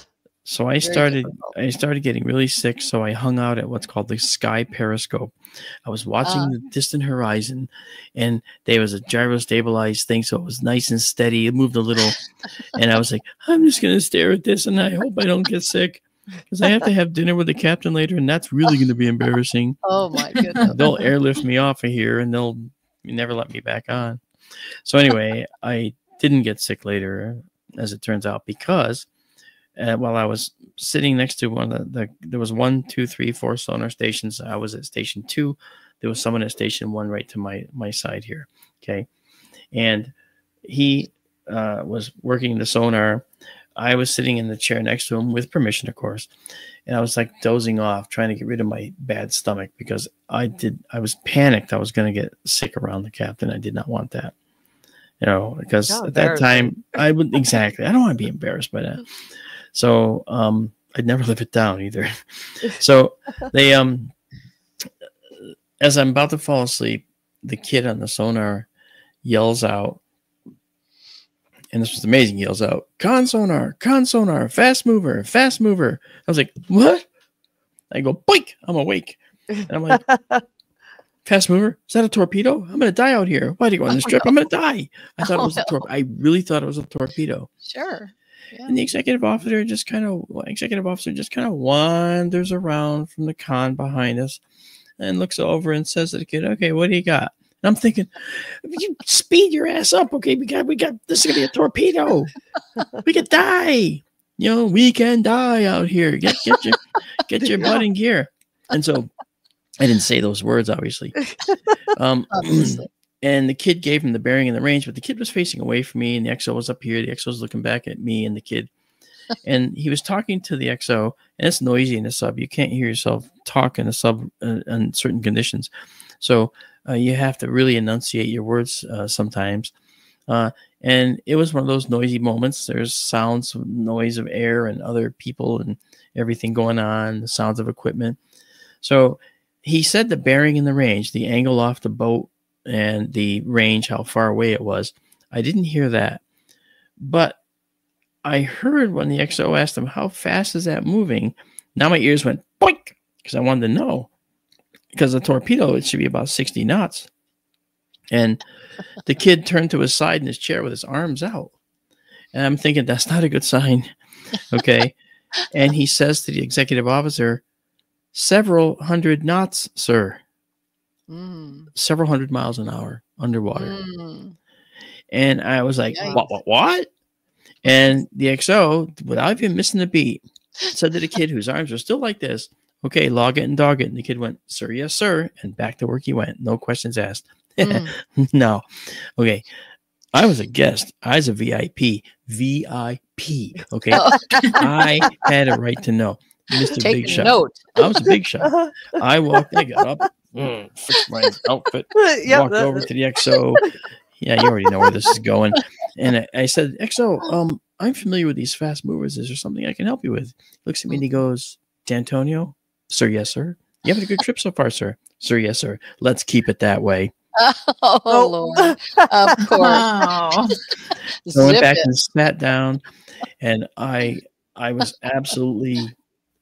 So Very difficult. I started getting really sick. So I hung out at what's called the sky periscope. I was watching the distant horizon, and there was a gyro stabilized thing. So it was nice and steady. It moved a little. And I was like, I'm just going to stare at this, and I hope I don't get sick, because I have to have dinner with the captain later, and that's really going to be embarrassing. Oh my goodness. They'll airlift me off of here, and they'll never let me back on. So anyway, I didn't get sick later, as it turns out, because while I was sitting next to one of there was 1, 2, 3, 4 sonar stations. I was at station 2. There was someone at station 1 right to my side here. Okay. And he was working the sonar. I was sitting in the chair next to him with permission, of course. And I was like dozing off, trying to get rid of my bad stomach, because I was panicked. I was going to get sick around the captain. I did not want that, because at that time I would, exactly. I don't want to be embarrassed by that. So I'd never live it down either. So they, as I'm about to fall asleep, the kid on the sonar yells out, and this was amazing, yells out, con sonar, fast mover, fast mover. I was like, what? I go, boink, I'm awake. And I'm like, fast mover? Is that a torpedo? I'm going to die out here. Why do you go on this trip? I'm going to die. I thought it was a torpedo. I really thought it was a torpedo. Sure. Yeah. And the executive officer just kind of wanders around from the con behind us and looks over and says to the kid, okay, what do you got? And I'm thinking, you speed your ass up. Okay, we got this is gonna be a torpedo. We could die. We can die out here. Get your butt in gear. And so I didn't say those words, obviously. And the kid gave him the bearing and the range, but the kid was facing away from me, and the XO was up here. The XO was looking back at me and the kid. And he was talking to the XO, and it's noisy in the sub. You can't hear yourself talk in a sub in certain conditions. So you have to really enunciate your words sometimes. And it was one of those noisy moments. There's sounds, noise of air and other people and everything going on, the sounds of equipment. So he said the bearing and the range, the angle off the boat, and the range, how far away it was. I didn't hear that, but I heard when the XO asked him, how fast is that moving? Now my ears went boink, because I wanted to know, because a torpedo, it should be about 60 knots. And the kid turned to his side in his chair with his arms out. And I'm thinking, that's not a good sign. Okay. And he says to the executive officer, several hundred knots, sir. Several hundred miles an hour underwater. And I was like, what? And the XO, without even missing a beat, said to the kid whose arms were still like this, okay, log it and dog it. And the kid went, sir, yes, sir. And back to work he went. No questions asked. No. Okay. I was a guest. I was a VIP. Okay. I had a right to know. Mr. Big Shot. Note. I was a big shot. I got up, fixed my outfit, walked over to the XO. Yeah, you already know where this is going. And I said, XO, I'm familiar with these fast movers. Is there something I can help you with? He looks at me and he goes, D'Antonio? Sir, yes, sir. You having a good trip so far, sir? Sir, yes, sir. Let's keep it that way. Oh, Lord. Of course. So I went back and sat down, and I was absolutely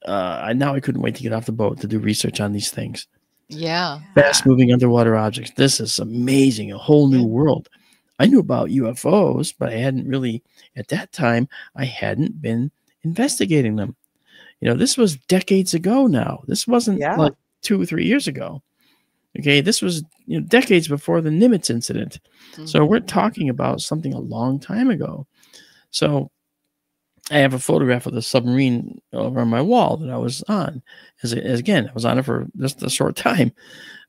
now I couldn't wait to get off the boat to do research on these things. Yeah. Fast moving underwater objects. This is amazing. A whole new world. I knew about UFOs, but I hadn't really, at that time, I hadn't been investigating them. This was decades ago now. This wasn't like 2 or 3 years ago. Okay. This was, decades before the Nimitz incident. So we're talking about something a long time ago. So I have a photograph of the submarine over on my wall that I was on. As again, I was on it for just a short time.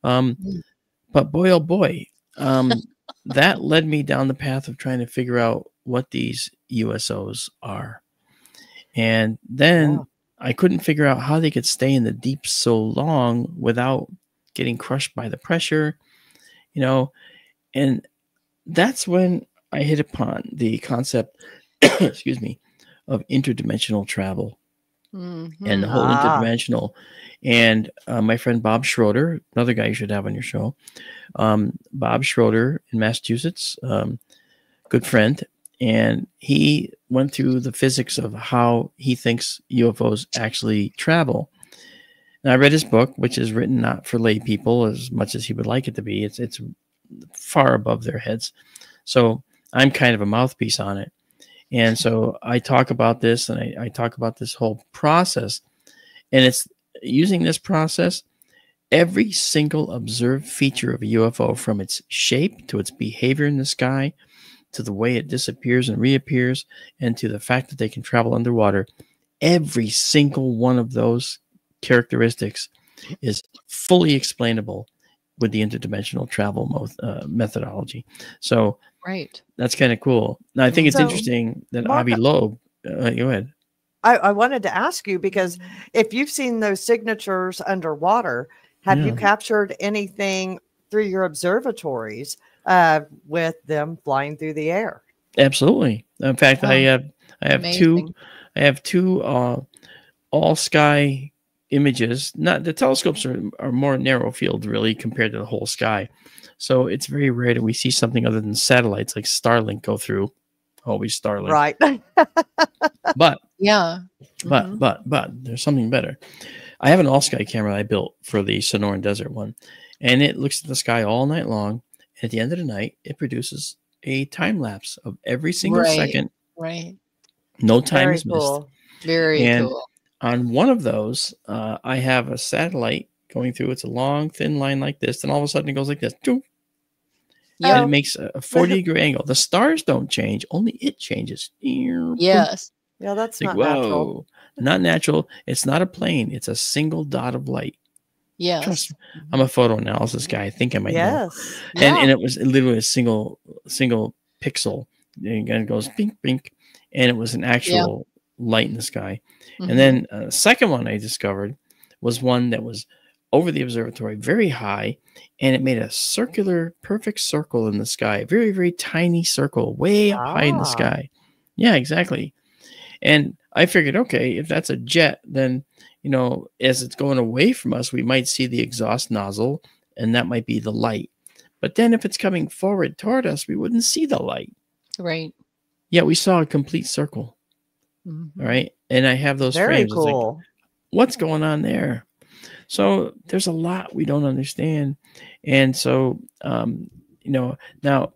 But boy, oh boy, that led me down the path of trying to figure out what these USOs are. And then I couldn't figure out how they could stay in the deep so long without getting crushed by the pressure, and that's when I hit upon the concept, excuse me, of interdimensional travel and the whole interdimensional. And my friend Bob Schroeder, another guy you should have on your show, Bob Schroeder in Massachusetts, good friend. and he went through the physics of how he thinks UFOs actually travel. And I read his book, which is written not for lay people as much as he would like it to be. It's far above their heads. So I'm kind of a mouthpiece on it. And so I talk about this, and I talk about this whole process. And it's using this process, every single observed feature of a UFO, from its shape to its behavior in the sky, to the way it disappears and reappears, and to the fact that they can travel underwater, every single one of those characteristics is fully explainable with the interdimensional travel methodology. So Right. that's kind of cool. Now, I think it's So, interesting that Mark, Avi Loeb, go ahead. I wanted to ask you, because if you've seen those signatures underwater, have you captured anything through your observatories with them flying through the air? Absolutely. In fact, I have Amazing. two all sky images. Not the telescopes are more narrow field really compared to the whole sky. So it's very rare that we see something other than satellites like Starlink go through. Always Starlink. Right. But Yeah. but there's something better. I have an all sky camera I built for the Sonoran Desert one, and it looks at the sky all night long. And at the end of the night, it produces a time lapse of every single second. Right. No time Very is missed. cool. Very And cool. on one of those, I have a satellite going through. It's a long, thin line like this. And all of a sudden it goes like this. And Yeah. it makes a 40-degree angle. The stars don't change. Only it changes. Yes. Yeah, that's Like, not natural. whoa. Not natural. It's not a plane. It's a single dot of light. Yes. Trust me. I'm a photo analysis guy. I think I might know. Yes. And it was literally a single pixel. And it goes bink, bink. And it was an actual light in the sky. Mhm. And then the second one I discovered was one that was over the observatory, very high, and it made a circular, perfect circle in the sky. Very, very tiny circle, way up high in the sky. Yeah, exactly. And I figured, okay, if that's a jet, then, you know, as it's going away from us, we might see the exhaust nozzle, and that might be the light. But then if it's coming forward toward us, we wouldn't see the light. Right. Yeah, we saw a complete circle. Mhm. All right. And I have those Very frames. It's like, cool. what's going on there? So there's a lot we don't understand. And so, you know, now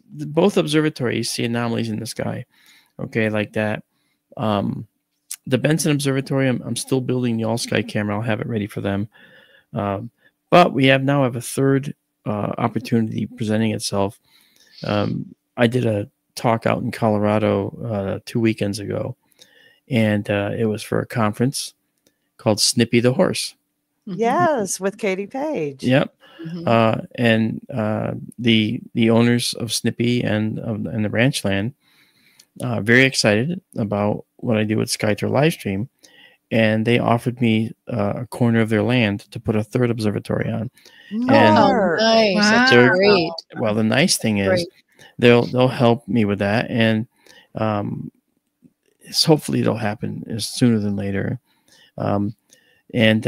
both observatories see anomalies in the sky. Okay, like that. The Benson Observatory, I'm still building the all sky camera. I'll have it ready for them. But we now have a third opportunity presenting itself. I did a talk out in Colorado 2 weekends ago, and it was for a conference called Snippy the Horse. Yes, with Katie Page. Yep. Mhm. And the owners of Snippy and the ranch land very excited about what I do with SkyTour LiveStream, and they offered me a corner of their land to put a third observatory on. Oh, Mark. nice. Wow. That's So- great. Well, the nice thing is Great. they'll help me with that, and hopefully it'll happen sooner than later. And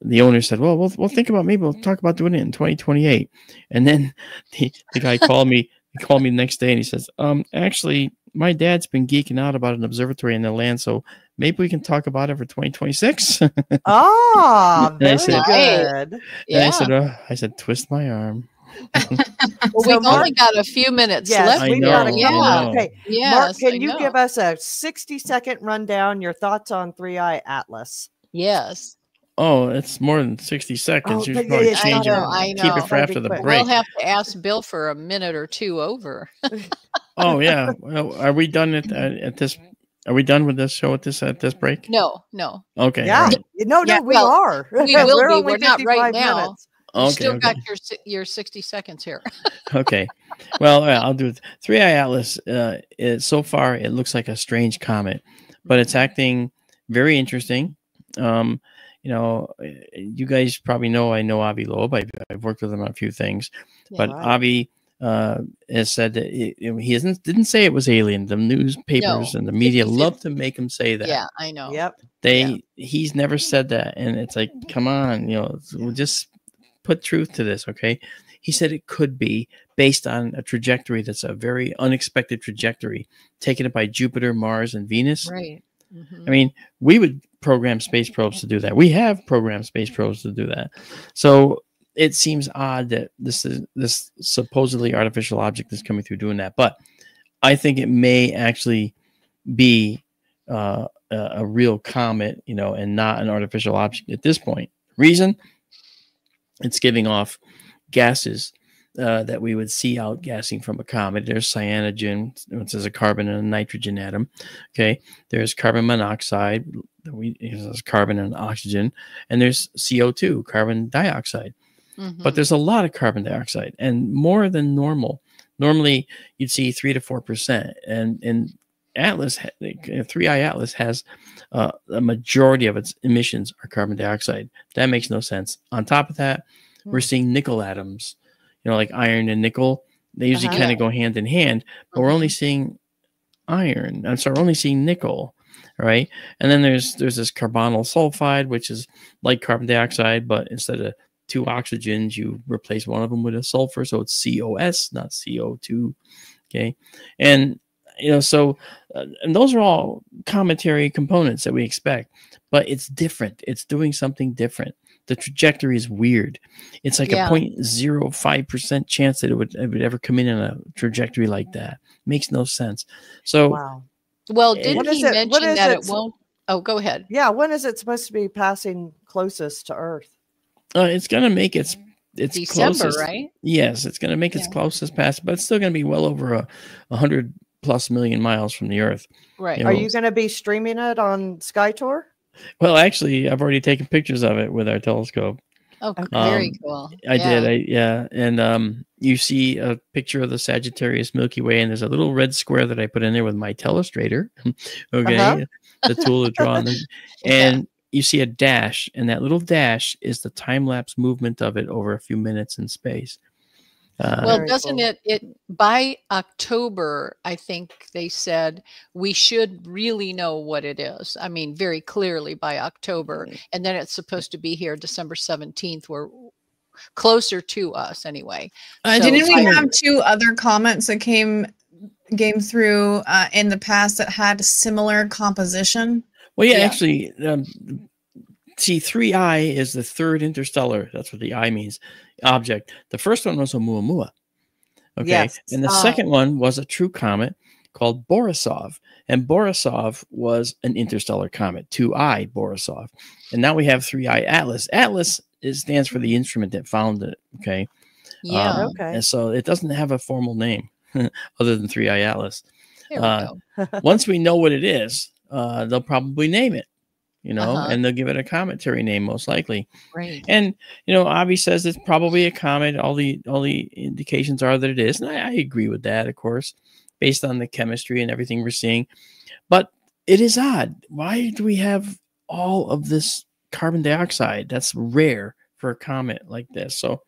the owner said, well, we'll think about, maybe we'll talk about doing it in 2028. And then the guy called me. He called me the next day, and he says, actually, my dad's been geeking out about an observatory in the land, so maybe we can talk about it for 2026. Ah, And I very said- good. And Yeah. I said, twist my arm. Well, So we've Mark- only got a few minutes Yes, left. I we've know, got to I go. Yeah. know. Okay, Mark, Yes, can I you know. give us a 60-second rundown, your thoughts on 3i Atlas? Yes. Oh, it's more than 60 seconds. Oh, You but should probably it's change it. not- I Keep know. it for Gotta after be the quick. break. We'll have to ask Bill for a minute or two over. Oh yeah. Well, are we done at this? Are we done with this show at this break? No. Okay. Yeah. all right. No, Yeah, we well, are. we will We're be. only We're not right 55 now. minutes. You Okay. still Okay. got your 60 seconds here. Okay. Well, I'll do it. 3i Atlas. So far, it looks like a strange comet, but it's acting very interesting. You know, you guys probably know I know Avi Loeb. I've worked with him on a few things, but Right. Avi has said that he didn't say it was alien. The newspapers No, and the media 50-50. love to make him say that. Yeah, I know. Yep. He's never said that, and it's like, come on, you know, we'll just put truth to this, okay? He said it could be based on a trajectory that's a very unexpected trajectory, taken by Jupiter, Mars, and Venus. Right. I mean, we would program space probes to do that. We have programmed space probes to do that. So it seems odd that this supposedly artificial object is coming through doing that. But I think it may actually be a real comet, you know, and not an artificial object at this point. Reason? It's giving off gases that we would see outgassing from a comet. There's cyanogen, which is a carbon and a nitrogen atom. Okay, there's carbon monoxide, there's carbon and oxygen, and there's CO2, carbon dioxide. But there's a lot of carbon dioxide, and more than normal. Normally, you'd see 3 to 4%, and in Atlas, 3i Atlas has a majority of its emissions are carbon dioxide. That makes no sense. On top of that, we're seeing nickel atoms, you know, like iron and nickel. They usually kind of go hand in hand, but we're only seeing iron. I'm sorry, we're only seeing nickel, right? And then there's this carbonyl sulfide, which is like carbon dioxide, but instead of 2 oxygens, you replace one of them with a sulfur, so it's COS, not CO2. Okay, and you know, so and those are all cometary components that we expect, but it's different. It's doing something different. The trajectory is weird. It's like a 0.05% chance that it would ever come in a trajectory like that. Makes no sense. So, well, didn't he mention that it won't? Oh, go ahead. Yeah, when is it supposed to be passing closest to Earth? It's going to make its December, closest, right? Yes, it's going to make its closest pass, but it's still going to be well over 100+ million miles from the Earth. Right. You know, are you going to be streaming it on SkyTour? Well, actually, I've already taken pictures of it with our telescope. Oh, very cool. I did. And you see a picture of the Sagittarius Milky Way, and there's a little red square that I put in there with my telestrator. Okay, the tool to draw on them. And you see a dash, and that little dash is the time-lapse movement of it over a few minutes in space. Well, doesn't it by October, I think they said we should really know what it is. I mean, very clearly by October. And then it's supposed to be here December 17th. We're closer to us anyway. Didn't we have 2 other comets that came through in the past that had a similar composition? Well, actually, see, 3i is the third interstellar. That's what the I means. Object. The first one was Oumuamua. Okay. And the second one was a true comet called Borisov. And Borisov was an interstellar comet, 2i Borisov. And now we have 3i Atlas. Atlas stands for the instrument that found it. Okay. Yeah. And so it doesn't have a formal name other than 3i Atlas. There we go. Once we know what it is, they'll probably name it. You know, and they'll give it a cometary name most likely. Right. And you know, Avi says it's probably a comet. All the indications are that it is, and I agree with that, of course, based on the chemistry and everything we're seeing. But it is odd. Why do we have all of this carbon dioxide? That's rare for a comet like this. So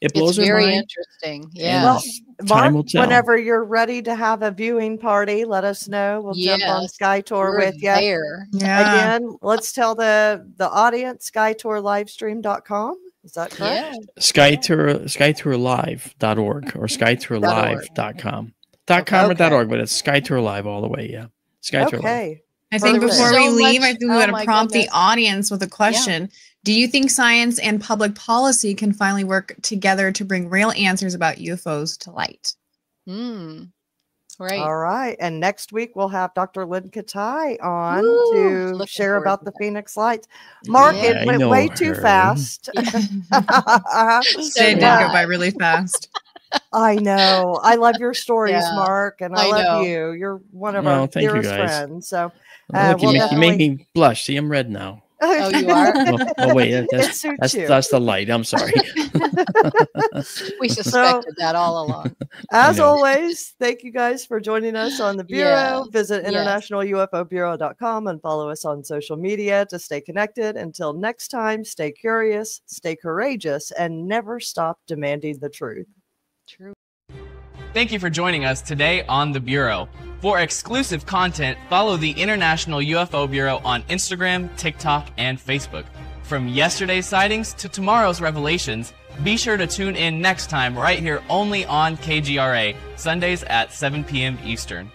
it blows our mind. Very interesting. Yeah. Well, time Mark, will tell. whenever you're ready to have a viewing party, let us know. We'll jump on SkyTour with you. There. Yeah. Again, let's tell the audience SkyTourLiveStream.com. Is that correct? Yeah. SkyTourLive.org or SkyTourLive.com. .com or .org, but it's SkyTour Live all the way. Yeah. SkyTour Live. I think before we leave, I think we got to prompt the audience with a question. Yeah. Do you think science and public policy can finally work together to bring real answers about UFOs to light? Right. All right. And next week, we'll have Dr. Lynn Katai on to share about the Phoenix Lights. Mark, it went way too fast. It did go by really fast. I know. I love your stories, Mark, and I love you. You're one of our dearest friends. So look, you made me blush. See, I'm red now. Oh, you are? Oh wait, that's the light. I'm sorry. We suspected that all along. As always, thank you guys for joining us on the Bureau. Visit internationalUFObureau.com and follow us on social media to stay connected. Until next time, stay curious, stay courageous, and never stop demanding the truth. True. Thank you for joining us today on The Bureau. For exclusive content, follow the International UFO Bureau on Instagram, TikTok, and Facebook. From yesterday's sightings to tomorrow's revelations, Be sure to tune in next time right here only on KGRA, Sundays at 7 p.m. Eastern.